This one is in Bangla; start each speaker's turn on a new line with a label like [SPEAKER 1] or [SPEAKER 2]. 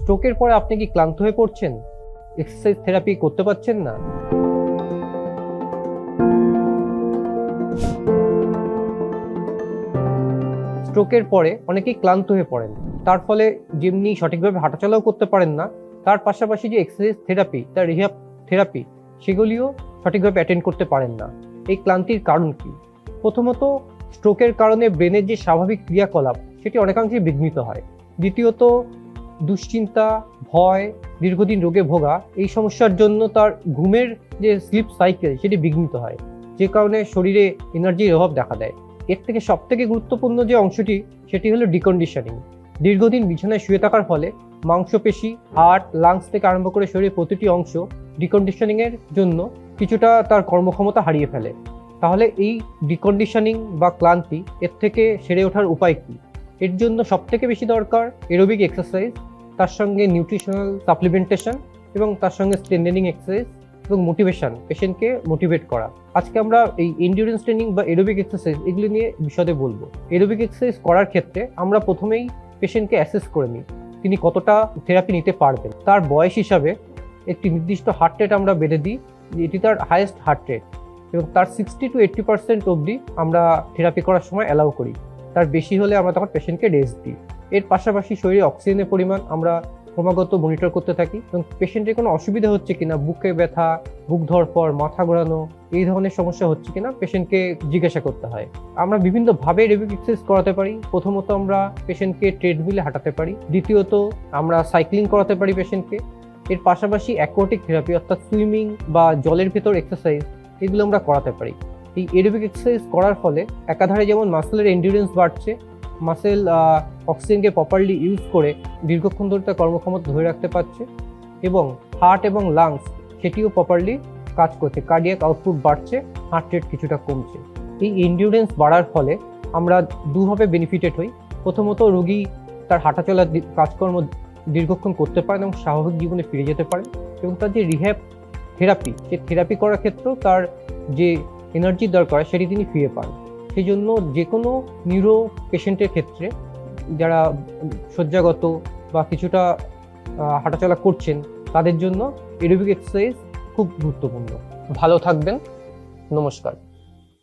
[SPEAKER 1] স্ট্রোকের পরে আপনি কি ক্লান্ত হয়ে পড়ছেন? এক্সারসাইজ থেরাপি করতে পারছেন না? স্ট্রোকের পরে অনেকেই ক্লান্ত হয়ে পড়েন। তার ফলে যেমনি সঠিকভাবে হাঁটাচলাও করতে পারেন না, তার পাশাপাশি যে এক্সারসাইজ থেরাপি, তার রিহ্যাব থেরাপি, সেগুলিও সঠিকভাবে অ্যাটেন্ড করতে পারেন না। এই ক্লান্তির কারণ কি? প্রথমত, স্ট্রোকের কারণে ব্রেনের যে স্বাভাবিক ক্রিয়াকলাপ সেটি অনেকাংশেই বিঘ্নিত হয়। দ্বিতীয়ত, দুশ্চিন্তা, ভয়, দীর্ঘদিন রোগে ভোগা এই সমস্যার জন্য তার ঘুমের যে স্লিপ সাইকেল সেটি বিঘ্নিত হয়, যে কারণে শরীরে এনার্জির অভাব দেখা দেয়। এর থেকে সবথেকে গুরুত্বপূর্ণ যে অংশটি সেটি হলো ডিকন্ডিশনিং। দীর্ঘদিন বিছানায় শুয়ে থাকার ফলে মাংসপেশি, হার্ট, লাংস থেকে আরম্ভ করে শরীরের প্রতিটি অংশ ডিকন্ডিশনিং এর জন্য কিছুটা তার কর্মক্ষমতা হারিয়ে ফেলে। তাহলে এই ডিকন্ডিশনিং বা ক্লান্তি এর থেকে সেরে ওঠার উপায় কি? এর জন্য সবথেকে বেশি দরকার এরোবিক এক্সারসাইজ, তার সঙ্গে নিউট্রিশনাল সাপ্লিমেন্টেশন এবং তার সঙ্গে স্ট্রেন্থেনিং এক্সারসাইজ এবং মোটিভেশন, পেশেন্টকে মোটিভেট করা। আজকে আমরা এই এন্ডিউরেন্স ট্রেনিং বা এরোবিক এক্সারসাইজ এগুলি নিয়ে বিশদে বলবো। এরোবিক এক্সারসাইজ করার ক্ষেত্রে আমরা প্রথমেই পেশেন্টকে অ্যাসেস করে নিই তিনি কতটা থেরাপি নিতে পারবেন। তার বয়স হিসাবে একটি নির্দিষ্ট হার্ট রেট আমরা বেঁধে দিই, এটি তার হাইয়েস্ট হার্ট রেট, এবং তার 60 to 80% অবধি আমরা থেরাপি করার সময় অ্যালাউ করি। তার বেশি হলে আমরা তখন পেশেন্টকে রেস্ট দিই। এর পাশাপাশি শরীরে অক্সিজেনের পরিমাণ আমরা ক্রমাগত মনিটর করতে থাকি এবং পেশেন্টের কোনো অসুবিধা হচ্ছে কিনা, বুকে ব্যথা, বুক ধড়ফড়, মাথা ঘোরানো, এই ধরনের সমস্যা হচ্ছে কিনা পেশেন্টকে জিজ্ঞাসা করতে হয়। আমরা বিভিন্নভাবে এরোবিক এক্সারসাইজ করাতে পারি। প্রথমত আমরা পেশেন্টকে ট্রেডমিলে হাঁটাতে পারি। দ্বিতীয়ত আমরা সাইক্লিং করাতে পারি পেশেন্টকে। এর পাশাপাশি অ্যাকোয়াটিক থেরাপি অর্থাৎ সুইমিং বা জলের ভেতর এক্সারসাইজ এগুলো আমরা করাতে পারি। এই এরোবিক এক্সারসাইজ করার ফলে একাধারে যেমন মাসেলের এন্ডিউরেন্স বাড়ছে, মাসেল অক্সিজেনকে প্রপারলি ইউজ করে দীর্ঘক্ষণ ধরে তার কর্মক্ষমতা ধরে রাখতে পারছে, এবং হার্ট এবং লাংস সেটিও প্রপারলি কাজ করছে, কার্ডিয়াক আউটপুট বাড়ছে, হার্ট রেট কিছুটা কমছে। এই এন্ডিউরেন্স বাড়ার ফলে আমরা দুভাবে বেনিফিটেড হই। প্রথমত, রোগী তার হাঁটাচলা কাজকর্ম দীর্ঘক্ষণ করতে পারেন এবং স্বাভাবিক জীবনে ফিরে যেতে পারেন, এবং তার যে রিহ্যাব থেরাপি, সে থেরাপি করার ক্ষেত্রেও তার যে এনার্জির দরকার সেটি তিনি ফিরে পান। সেই জন্য যে কোনো নিউরো পেশেন্টের ক্ষেত্রে যারা শয্যাগত বা কিছুটা হাঁটাচলা করছেন তাদের জন্য এরোবিক এক্সারসাইজ খুব গুরুত্বপূর্ণ। ভালো থাকবেন। নমস্কার।